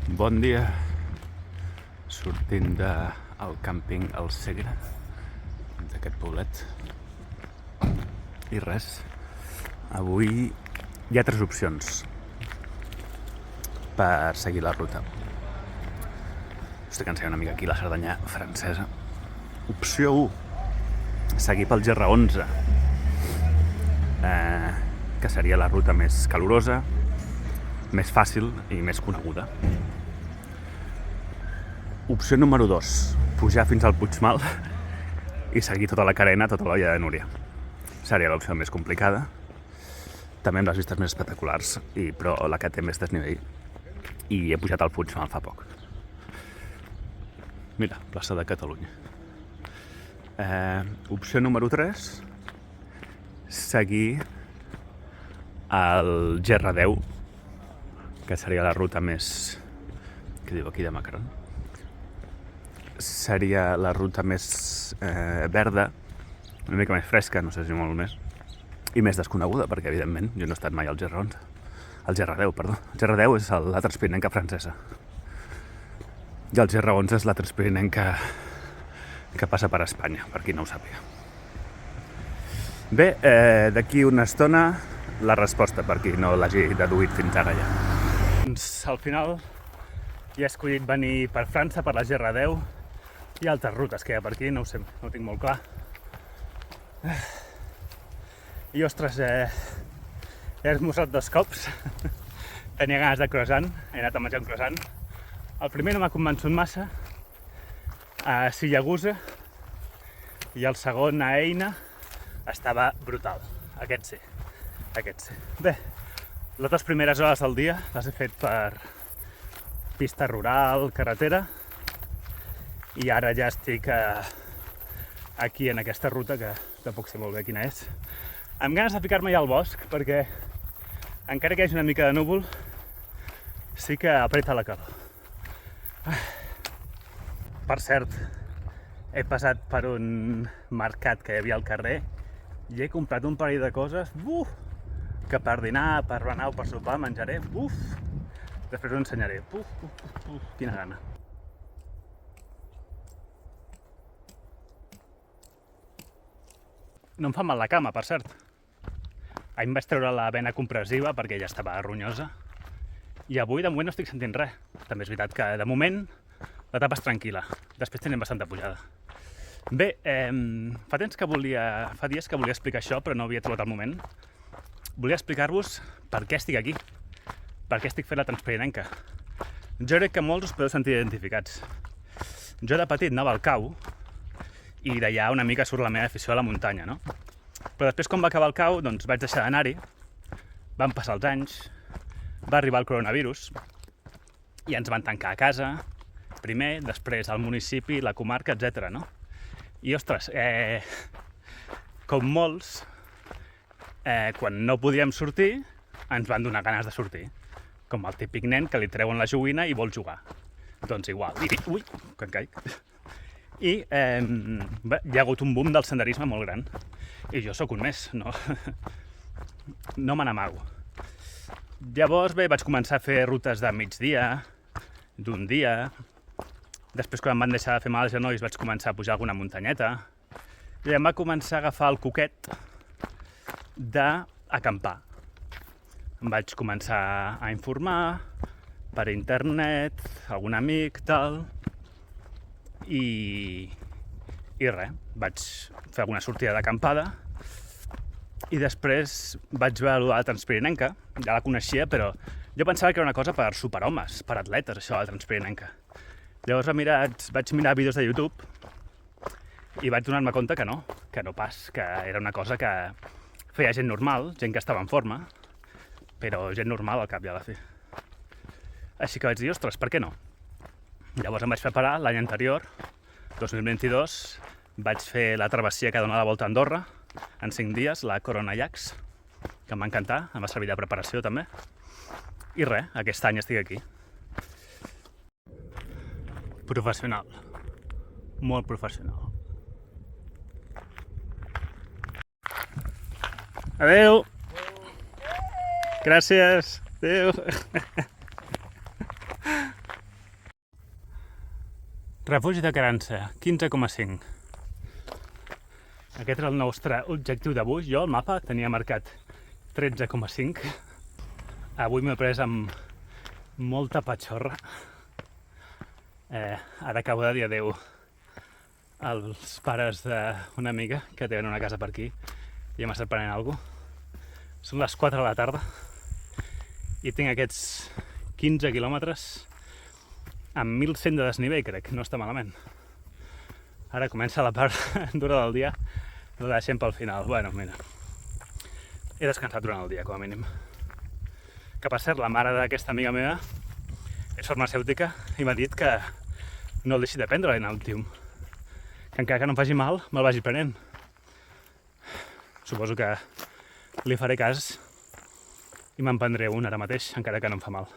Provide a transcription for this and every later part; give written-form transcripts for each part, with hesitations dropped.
Bon dia, sortint del càmping al Segre, d'aquest poblet. I res, avui hi ha 3 opcions per seguir la ruta. Estic ensenyant una mica aquí la Cerdanya francesa. Opció 1, seguir pel GR11, que seria la ruta més calorosa, més fàcil i més coneguda. Opció número 2, pujar fins al Puigmal i seguir tota la carena, tota la via de Núria. Seria l'opció més complicada, també amb les vistes més espectaculars, però la que té més desnivell. I he pujat al Puigmal fa poc. Mira, plaça de Catalunya. Opció número 3, seguir el GR10, que seria la ruta més... Què diu aquí de Macron? Seria la ruta més verda, una mica més fresca, no sé si molt més, i més desconeguda, perquè evidentment jo no he estat mai al GR11. El GR10, perdó. El GR10 és la Transpirinenca francesa. I el GR11 és la Transpirinenca que passa per Espanya, per qui no ho sàpiga. Bé, d'aquí una estona la resposta, per qui no l'hagi deduït fins ara ja. Al final ja he escollit venir per França, per la GR10, i altres rutes que hi ha per aquí, no ho sé, no ho tinc molt clar. I ostres, he esmorzat 2 cops. Tenia ganes de croissant, he anat a menjar un croissant. El primer no m'ha convençut massa, a Siracusa, i el segon a Eina estava brutal. Aquest sí. Bé, les 2 primeres hores del dia les he fet per pista rural, carretera, i ara ja estic aquí en aquesta ruta, que tampoc sé molt bé quina és, amb ganes de ficar-me ja al bosc, perquè encara que hi hagi una mica de núvol, sí que apreta la calor. Per cert, he passat per un mercat que hi havia al carrer i he comprat un parell de coses que per dinar, per berenar o per sopar menjaré. Després ho ensenyaré. Quina gana. No em fa mal la cama, per cert. Ahir em vaig treure la vena compressiva perquè ja estava ronyosa. I avui, de moment, no estic sentint res. També és veritat que, de moment, l'etapa és tranquil·la. Després tenim bastanta pujada. Bé, fa dies que volia explicar això, però no havia trobat el moment. Volia explicar-vos per què estic aquí, per què estic fent la Transpirinenca. Jo crec que molts us podeu sentir identificats. Jo de petit anava al Cau, i d'allà una mica surt la meva afició a la muntanya, no? Però després, quan va acabar el Cau, doncs vaig deixar d'anar-hi, van passar els anys, va arribar el coronavirus, i ens van tancar a casa, primer, després al municipi, la comarca, etc. no? I, ostres, com molts, quan no podíem sortir, ens van donar ganes de sortir. Com el típic nen que li treuen la joguina i vol jugar. Doncs igual. Ui, que em caic. I hi ha hagut un boom del senderisme molt gran. I jo sóc un més, no me n'amago. Llavors, bé, vaig començar a fer rutes de migdia, d'un dia. Després, quan em van deixar de fer mal els genolls, vaig començar a pujar alguna muntanyeta. I em va començar a agafar el coquet d'acampar. Em vaig començar a informar per internet, algun amic, tal, i res, vaig fer alguna sortida d'acampada i després vaig veure la Transpirinenca, ja la coneixia, però jo pensava que era una cosa per superhomes, per atletes, això de la Transpirinenca. Llavors vaig mirar vídeos de YouTube i vaig donar-me compte que no pas, que era una cosa que feia gent normal, gent que estava en forma, però gent normal al cap i a la fi. Així que vaig dir, ostres, per què no? Llavors em vaig preparar l'any anterior, 2022, vaig fer la travessia que dona la volta a Andorra, en 5 dies, la Corona Llacs, que em va encantar, em va servir de preparació també. I res, aquest any estic aquí. Professional. Molt professional. Adeu! Gràcies! Adeu! Refugi de Carança, 15,5. Aquest era el nostre objectiu d'avui. Jo al mapa tenia marcat 13,5. Avui m'he pres amb molta patxorra. Ara acabo de dir adeu als pares d'una amiga que tenen una casa per aquí i hem estat prenent alguna cosa. Són les 4 de la tarda i tinc aquests 15 quilòmetres amb 1.100 de desnivell, crec, no està malament. Ara comença la part dura del dia, la deixem pel final. Bueno, mira, he descansat durant el dia, com a mínim. Que per cert, la mare d'aquesta amiga meva és farmacèutica i m'ha dit que no el deixi de prendre l'Enaltium, que encara que no em faci mal, me'l vagi prenent. Suposo que li faré cas i me'n prendré un ara mateix, encara que no em fa mal.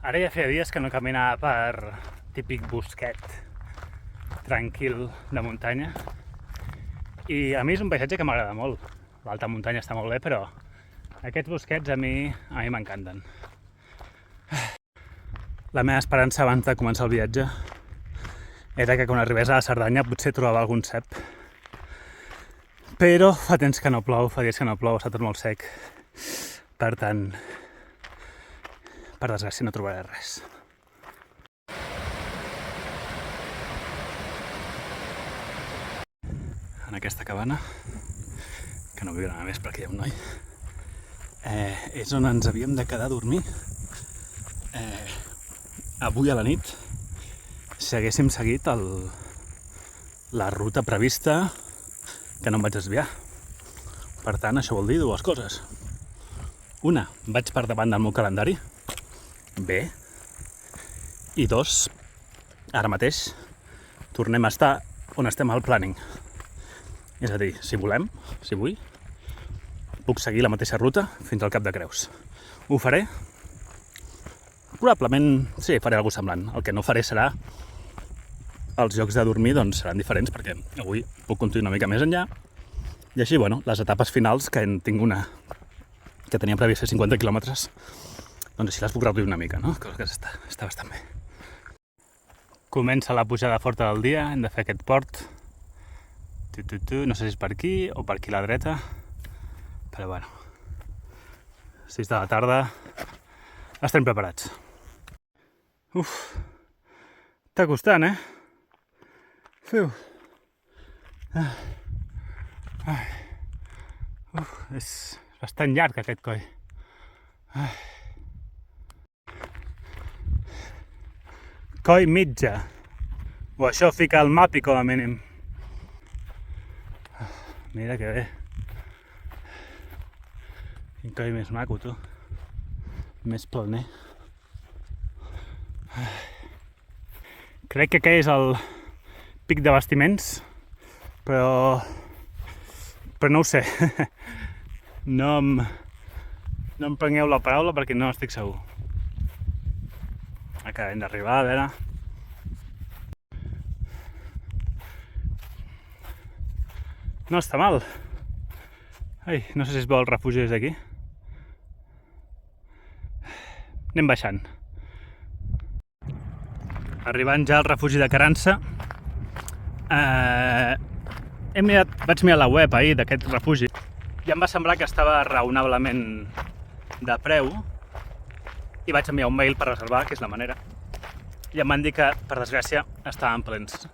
Ara ja feia dies que no caminava per típic bosquet tranquil de muntanya i a mi és un paisatge que m'agrada molt. L'alta muntanya està molt bé, però aquests bosquets a mi m'encanten. La meva esperança abans de començar el viatge era que quan arribés a la Cerdanya potser trobava algun cep. Però fa temps que no plou, fa dies que no plou, està tot molt sec. Per tant, per desgràcia no trobaré res. En aquesta cabana, que no vull anar més perquè hi ha un noi, és on ens havíem de quedar a dormir. Avui a la nit, si haguéssim seguit la ruta prevista, que no em vaig desviar. Per tant, això vol dir dues coses. Una, vaig per davant del meu calendari, bé, i dos, ara mateix tornem a estar on estem al planning. És a dir, si volem, si vull, puc seguir la mateixa ruta fins al Cap de Creus. Ho faré? Probablement, sí, faré alguna cosa semblant. El que no faré serà els llocs de dormir, doncs seran diferents perquè avui puc continuar una mica més enllà i així, bueno, les etapes finals que en tinc una que tenia previst fer 50 quilòmetres, doncs així les puc reduir una mica, no? Cosa que està bastant bé. Comença la pujada forta del dia, hem de fer aquest port. No sé si és per aquí o per aquí a la dreta, però bueno, 6 de la tarda, estem preparats. Uf, està costant, Fiu. És bastant llarg aquest coll. Coll mitja. O això fica al mapi com a mínim. Mira que bé. Quin coll més maco, tu. Més planer. Crec que aquest és el pic de Bastiments, però no ho sé. No em prengueu la paraula perquè no estic segur. Acabem d'arribar, a veure. No està mal. Ai, no sé si es veu el refugi des d'aquí. Anem baixant. Arribant ja al refugi de Carança. Vaig mirar la web ahir d'aquest refugi i em va semblar que estava raonablement de preu i vaig enviar un mail per reservar, que és la manera, i em van dir que, per desgràcia, estaven plens,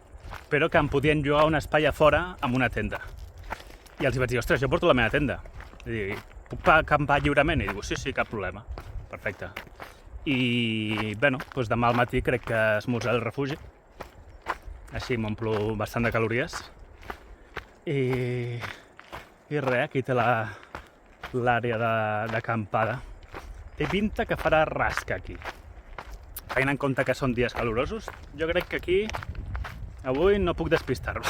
però que em podien llogar un espai a fora amb una tenda. I els vaig dir, ostres, jo porto la meva tenda. I puc acampar lliurement? I diu, sí, cap problema. Perfecte. I, bueno, doncs demà al matí crec que esmorzaré al refugi. Així m'omplo bastant de calories. I res, aquí té l'àrea d'acampada. Té pinta que farà rasca aquí. Tenint en compte que són dies calorosos, jo crec que aquí avui no puc despistar-me.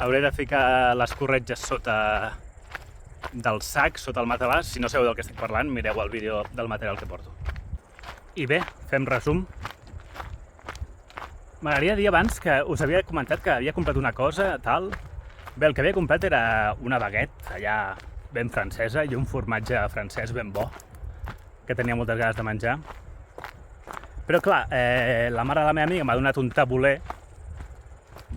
Hauré de ficar les corretges sota del sac, sota el matalàs. Si no sabeu del que estic parlant, mireu el vídeo del material que porto. I bé, fem resum. M'agradaria dir abans que us havia comentat que havia comprat una cosa, tal. Bé, el que havia comprat era una baguette allà ben francesa i un formatge francès ben bo. que tenia moltes ganes de menjar. Però clar, la mare de la meva amiga m'ha donat un tabuler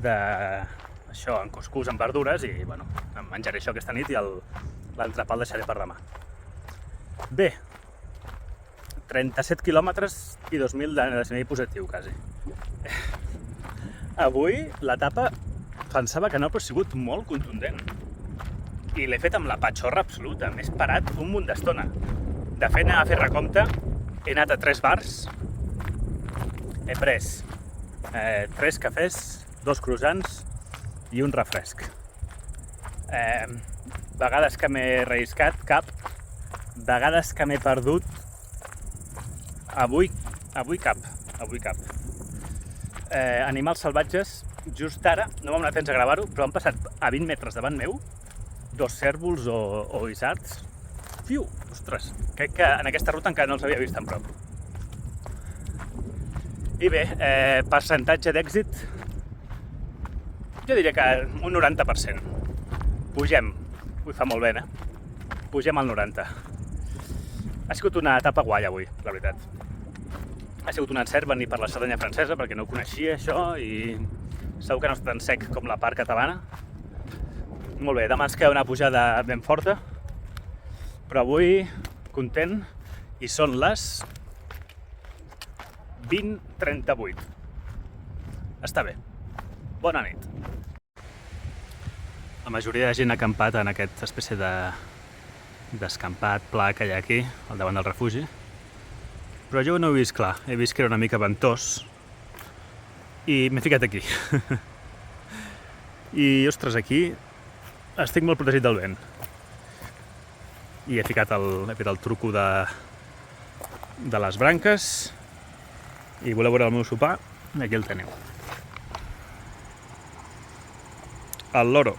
d'això, en cuscús, amb verdures, i bueno, em menjaré això aquesta nit i l'entrepà el deixaré per demà. Bé, 37 quilòmetres i 2.000 de desnivell positiu, quasi. Avui l'etapa pensava que no, però ha sigut molt contundent. I l'he fet amb la patxorra absoluta, m'he esperat un munt d'estona. De fet, anem a fer recompte, he anat a 3 bars, he pres 3 cafès, 2 croissants i un refresc. Vegades que m'he relliscat, cap. Vegades que m'he perdut, avui cap. Animals salvatges, just ara, no m'ha donat temps a gravar-ho, però han passat a 20 metres davant meu 2 cérvols o isards. Fiu, ostres, crec que en aquesta ruta encara no els havia vist tan prop. I bé, percentatge d'èxit, jo diria que un 90%. Pugem, ui, fa molt bé, Pugem al 90%. Ha sigut una etapa guai avui, la veritat. Ha sigut un encert venir per la Cerdanya francesa, perquè no ho coneixia això, i segur que no és tan sec com la part catalana. Molt bé, demà ens queda una pujada ben forta, però avui content, i són les 20:38. Està bé. Bona nit. La majoria de gent ha acampat en aquesta espècie d'escampat pla que hi ha aquí, al davant del refugi. Però jo no ho he vist clar, he vist que era una mica ventós i m'he ficat aquí. I, ostres, aquí estic molt protegit del vent. I he fet el truco de les branques i voleu veure el meu sopar? Aquí el teniu. El loro.